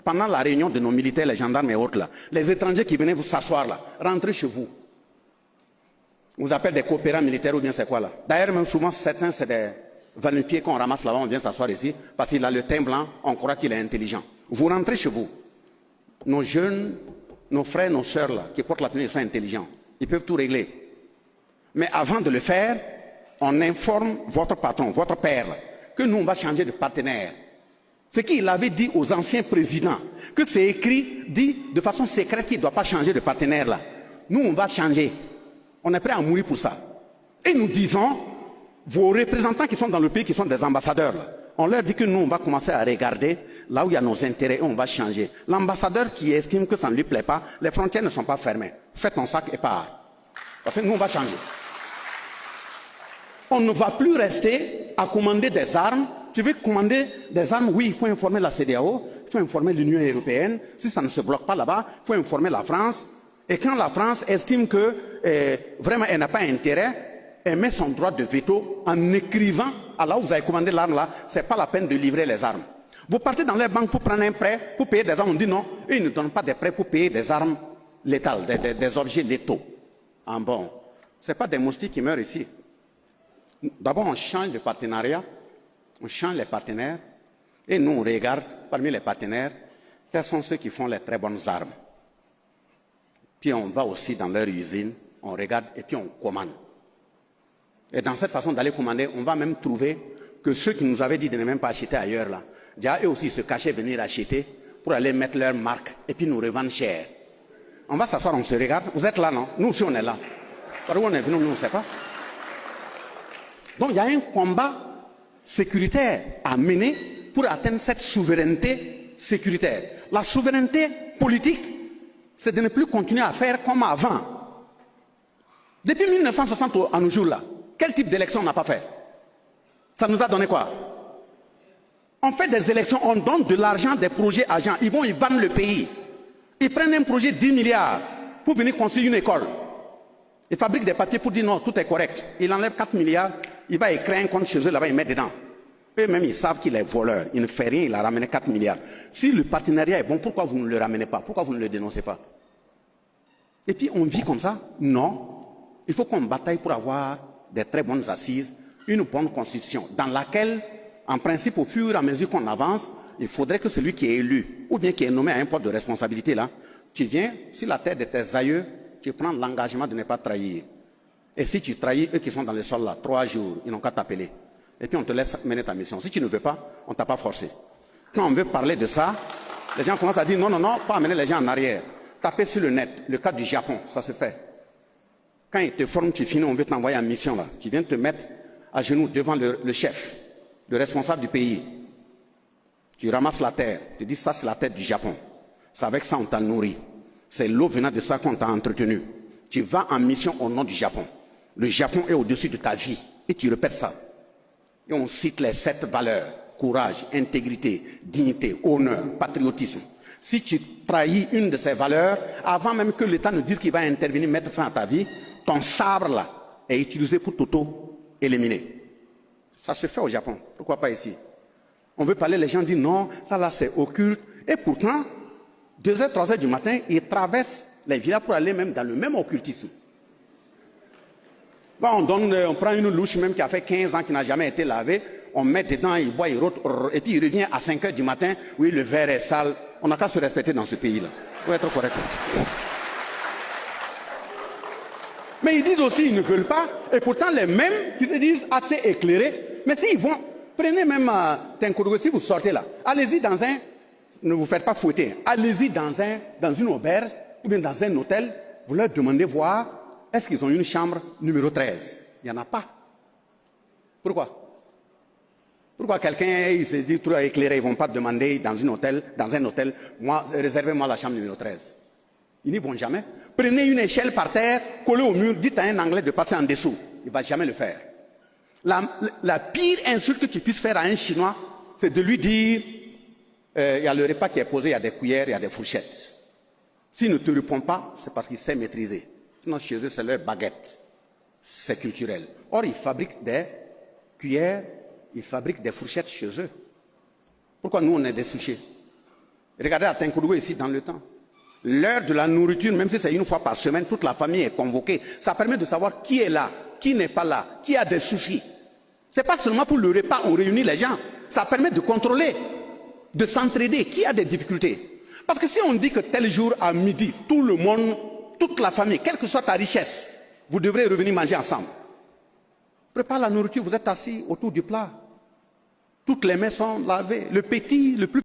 pendant la réunion de nos militaires, les gendarmes et autres là, les étrangers qui venaient vous s'asseoir là, rentrez chez vous. On vous appelle des coopérants militaires ou bien c'est quoi là? D'ailleurs, même souvent, certains, c'est des va-nu-pieds qu'on ramasse là-bas, on vient s'asseoir ici, parce qu'il a le teint blanc, on croit qu'il est intelligent. Vous rentrez chez vous. Nos jeunes, nos frères, nos sœurs là, qui portent la tenue, ils sont intelligents. Ils peuvent tout régler. Mais avant de le faire, on informe votre patron, votre père, que nous, on va changer de partenaire. Ce qu'il avait dit aux anciens présidents, que c'est écrit, dit de façon secrète qu'il ne doit pas changer de partenaire là. Nous, on va changer. On est prêt à mourir pour ça. Et nous disons, vos représentants qui sont dans le pays, qui sont des ambassadeurs, là, on leur dit que nous, on va commencer à regarder là où il y a nos intérêts et on va changer. L'ambassadeur qui estime que ça ne lui plaît pas, les frontières ne sont pas fermées. Fais ton sac et pars. Parce que nous, on va changer. On ne va plus rester à commander des armes. Tu veux commander des armes? Oui, il faut informer la CEDEAO, il faut informer l'Union européenne. Si ça ne se bloque pas là-bas, il faut informer la France. Et quand la France estime que vraiment elle n'a pas intérêt, elle met son droit de veto en écrivant à là où vous avez commandé l'arme là, c'est pas la peine de livrer les armes. Vous partez dans les banques pour prendre un prêt, pour payer des armes, on dit non, eux ils ne donnent pas des prêts pour payer des armes létales, des objets létaux. Ah bon, c'est pas des moustiques qui meurent ici. D'abord, on change de partenariat, on change les partenaires, et nous, on regarde parmi les partenaires, quels sont ceux qui font les très bonnes armes. Puis on va aussi dans leur usine, on regarde et puis on commande. Et dans cette façon d'aller commander, on va même trouver que ceux qui nous avaient dit de ne même pas acheter ailleurs, là, déjà eux aussi se cachaient venir acheter pour aller mettre leur marque et puis nous revendre cher. On va s'asseoir, on se regarde. Vous êtes là, non? Nous aussi, on est là. Par où on est venu, nous, on ne sait pas. Donc il y a un combat sécuritaire à mener pour atteindre cette souveraineté sécuritaire. La souveraineté politique, c'est de ne plus continuer à faire comme avant. Depuis 1960 à nos jours là, quel type d'élection on n'a pas fait? Ça nous a donné quoi? On fait des élections, on donne de l'argent, des projets à gens, ils vendent le pays. Ils prennent un projet de 10 milliards pour venir construire une école. Ils fabriquent des papiers pour dire non, tout est correct. Ils enlèvent 4 milliards, il va écrire un compte chez eux là-bas, ils mettent dedans. Eux-mêmes, ils savent qu'il est voleur. Il ne fait rien, il a ramené 4 milliards. Si le partenariat est bon, pourquoi vous ne le ramenez pas? Pourquoi vous ne le dénoncez pas? Et puis on vit comme ça? Non. Il faut qu'on bataille pour avoir des très bonnes assises, une bonne constitution, dans laquelle, en principe, au fur et à mesure qu'on avance, il faudrait que celui qui est élu, ou bien qui est nommé à un poste de responsabilité là, tu viens sur la terre de tes aïeux, tu prends l'engagement de ne pas trahir. Et si tu trahis, eux qui sont dans le sol là, 3 jours, ils n'ont qu'à t'appeler. Et puis on te laisse mener ta mission. Si tu ne veux pas, on ne t'a pas forcé. Quand on veut parler de ça, les gens commencent à dire non, non, non, pas amener les gens en arrière. Taper sur le net, le cas du Japon, ça se fait. Quand ils te forment, tu finis, on veut t'envoyer en mission là. Tu viens te mettre à genoux devant le chef, le responsable du pays. Tu ramasses la terre, tu dis ça c'est la terre du Japon. C'est avec ça on t'a nourri. C'est l'eau venant de ça qu'on t'a entretenu. Tu vas en mission au nom du Japon. Le Japon est au-dessus de ta vie. Et tu répètes ça. Et on cite les 7 valeurs. Courage, intégrité, dignité, honneur, patriotisme. Si tu trahis une de ces valeurs, avant même que l'État ne dise qu'il va intervenir, mettre fin à ta vie, ton sabre là est utilisé pour t'auto-éliminer. Ça se fait au Japon. Pourquoi pas ici? On veut parler, les gens disent non, ça là c'est occulte. Et pourtant, 2h, 3h du matin, ils traversent les villages pour aller même dans le même occultisme. Bon, on prend une louche même qui a fait 15 ans, qui n'a jamais été lavée, on met dedans, il boit, il rote, et puis il revient à 5h du matin, oui, le verre est sale. On n'a qu'à se respecter dans ce pays-là. Il faut être correct. Mais ils disent aussi qu'ils ne veulent pas, et pourtant les mêmes qui se disent assez éclairés, mais s'ils vont, prenez même Tinkourou, si vous sortez là, allez-y dans un, ne vous faites pas fouetter, allez-y dans une auberge, ou bien dans un hôtel, vous leur demandez voir, est-ce qu'ils ont une chambre numéro 13? Il n'y en a pas. Pourquoi? Pourquoi quelqu'un, il se dit trop éclairé, ils ne vont pas demander dans un hôtel, moi, réservez-moi la chambre numéro 13. Ils n'y vont jamais. Prenez une échelle par terre, collez au mur, dites à un Anglais de passer en dessous. Il ne va jamais le faire. La pire insulte que tu puisses faire à un Chinois, c'est de lui dire, il y a le repas qui est posé, il y a des cuillères, il y a des fourchettes. S'il ne te répond pas, c'est parce qu'il sait maîtriser. Sinon, chez eux, c'est leur baguette. C'est culturel. Or, ils fabriquent des cuillères, ils fabriquent des fourchettes chez eux. Pourquoi nous, on est des souchés? Regardez à Tinkoudou ici dans le temps. L'heure de la nourriture, même si c'est une fois par semaine, toute la famille est convoquée. Ça permet de savoir qui est là, qui n'est pas là, qui a des soucis. Ce n'est pas seulement pour le repas, on réunit les gens. Ça permet de contrôler, de s'entraider, qui a des difficultés. Parce que si on dit que tel jour à midi, tout le monde, toute la famille, quelle que soit ta richesse, vous devrez revenir manger ensemble. Prépare la nourriture, vous êtes assis autour du plat. Toutes les mains sont lavées. Le petit, le plus